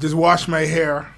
Just washed my hair.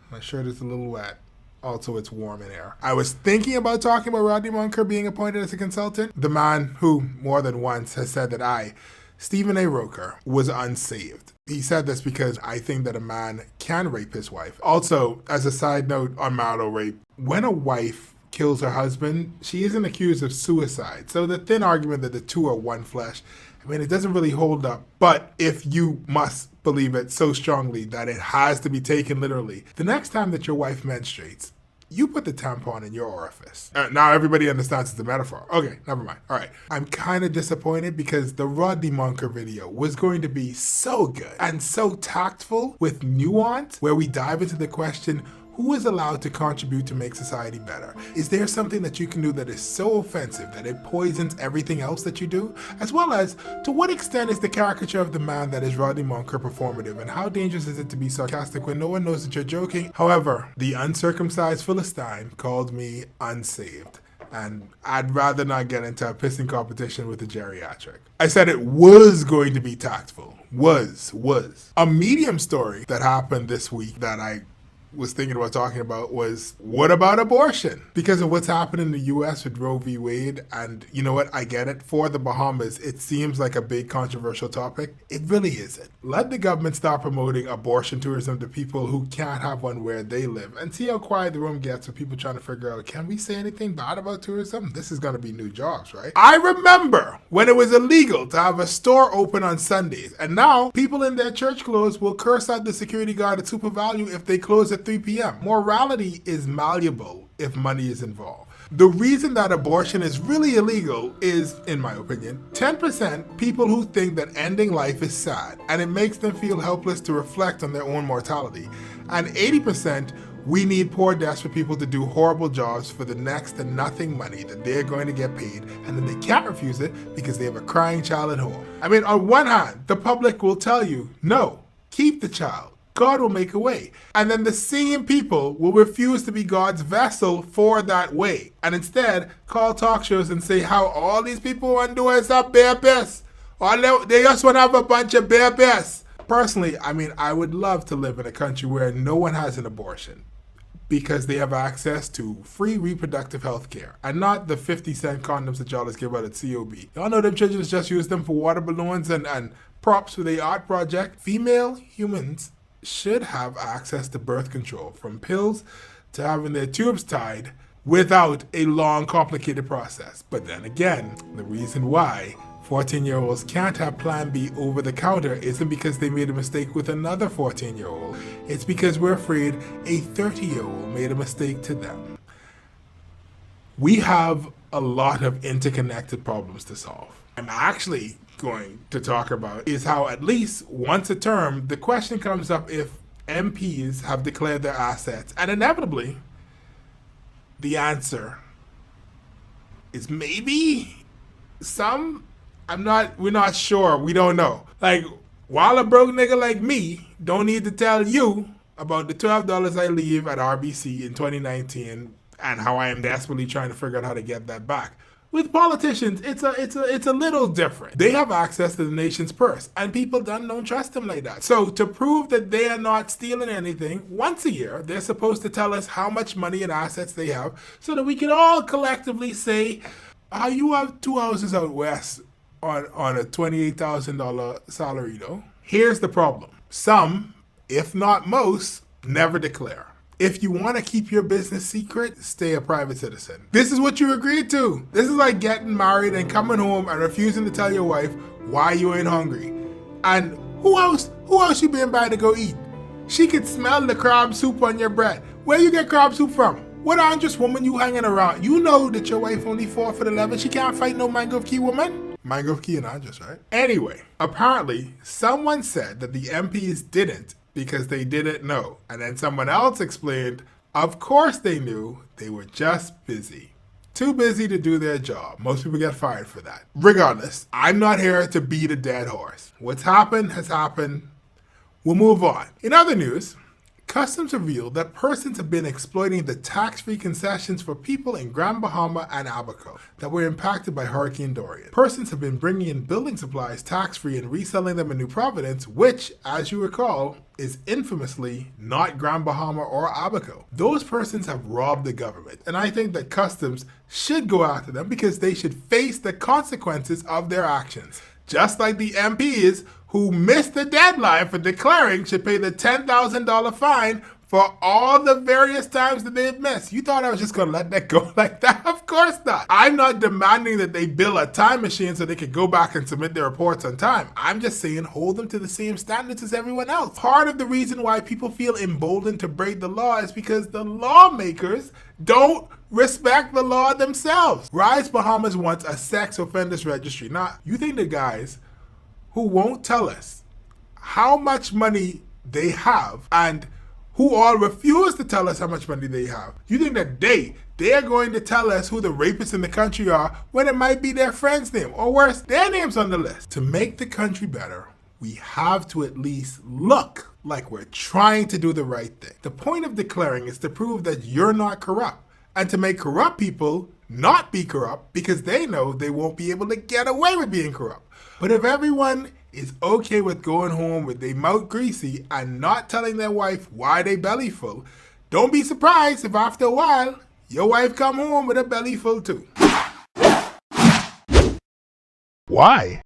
My shirt is a little wet. Also, it's warm in here. I was thinking about talking about Rodney Monker being appointed as a consultant. The man who, more than once, has said that Stephen A. Roker, was unsaved. He said this because I think that a man can rape his wife. Also, as a side note on marital rape, when a wife kills her husband, she isn't accused of suicide. So the thin argument that the two are one flesh, I mean, it doesn't really hold up. But if you must believe it so strongly that it has to be taken literally, the next time that your wife menstruates, you put the tampon in your orifice. Now everybody understands it's a metaphor. Okay, never mind. All right. I'm kind of disappointed because the Rodney Monker video was going to be so good and so tactful with nuance, where we dive into the question, who is allowed to contribute to make society better? Is there something that you can do that is so offensive that it poisons everything else that you do? As well as, to what extent is the caricature of the man that is Rodney Monker performative, and how dangerous is it to be sarcastic when no one knows that you're joking? However, the uncircumcised Philistine called me unsaved, and I'd rather not get into a pissing competition with a geriatric. I said it was going to be tactful. Was. A medium story that happened this week that I was thinking about talking about was, what about abortion? Because of what's happened in the U.S. with Roe v. Wade, and you know what, I get it. For the Bahamas, it seems like a big controversial topic. It really isn't. Let the government start promoting abortion tourism to people who can't have one where they live, and see how quiet the room gets with people trying to figure out, can we say anything bad about tourism? This is going to be new jobs, right? I remember when it was illegal to have a store open on Sundays, and now people in their church clothes will curse out the security guard at Super Value if they close at 3 p.m. Morality is malleable if money is involved. The reason that abortion is really illegal is, in my opinion, 10% people who think that ending life is sad and it makes them feel helpless to reflect on their own mortality. And 80%, we need poor desperate people to do horrible jobs for the next to nothing money that they're going to get paid, and then they can't refuse it because they have a crying child at home. I mean, on one hand, the public will tell you, no, keep the child. God will make a way. And then the same people will refuse to be God's vessel for that way, and instead call talk shows and say how all these people want to do is a bear piss. Or they just want to have a bunch of bear piss. Personally, I mean, I would love to live in a country where no one has an abortion, because they have access to free reproductive health care, and not the 50-cent condoms that y'all just give out at COB. Y'all know them children just use them for water balloons and props for the art project. Female humans should have access to birth control, from pills to having their tubes tied, without a long, complicated process. But then again, the reason why 14-year-olds can't have Plan B over the counter isn't because they made a mistake with another 14-year-old. It's because we're afraid a 30-year-old made a mistake to them. We have a lot of interconnected problems to solve. I'm actually going to talk about is how, at least once a term, the question comes up if MPs have declared their assets, and inevitably the answer is maybe some. We're not sure, we don't know. Like, while a broke nigga like me don't need to tell you about the $12 I leave at RBC in 2019 and how I am desperately trying to figure out how to get that back. With politicians, it's a little different. They have access to the nation's purse, and people don't trust them like that. So to prove that they are not stealing anything, once a year, they're supposed to tell us how much money and assets they have, so that we can all collectively say, you have 2 houses out west on a $28,000 salary, though. Here's the problem. Some, if not most, never declare. If you want to keep your business secret, stay a private citizen. This is what you agreed to. This is like getting married and coming home and refusing to tell your wife why you ain't hungry. And who else you been by to go eat? She could smell the crab soup on your bread. Where you get crab soup from? What Andress woman you hanging around? You know that your wife only 4'11". She can't fight no Mangrove Key woman. Mangrove Key and Andress, right? Anyway, apparently someone said that the MPs didn't because they didn't know. And then someone else explained, of course they knew, they were just busy. Too busy to do their job. Most people get fired for that. Regardless, I'm not here to beat a dead horse. What's happened has happened. We'll move on. In other news, Customs revealed that persons have been exploiting the tax-free concessions for people in Grand Bahama and Abaco that were impacted by Hurricane Dorian. Persons have been bringing in building supplies tax-free and reselling them in New Providence, which, as you recall, is infamously not Grand Bahama or Abaco. Those persons have robbed the government, and I think that Customs should go after them because they should face the consequences of their actions. Just like the MPs who missed the deadline for declaring should pay the $10,000 fine for all the various times that they've missed. You thought I was just going to let that go like that? Of course not. I'm not demanding that they build a time machine so they could go back and submit their reports on time. I'm just saying hold them to the same standards as everyone else. Part of the reason why people feel emboldened to break the law is because the lawmakers don't respect the law themselves. Rise Bahamas wants a sex offenders registry. Now, you think the guys who won't tell us how much money they have and who all refuse to tell us how much money they have, you think that they're going to tell us who the rapists in the country are when it might be their friend's name, or worse, their name's on the list? To make the country better, we have to at least look like we're trying to do the right thing. The point of declaring is to prove that you're not corrupt, and to make corrupt people not be corrupt because they know they won't be able to get away with being corrupt. But if everyone is okay with going home with their mouth greasy and not telling their wife why they belly full, don't be surprised if after a while your wife come home with a belly full too. Why?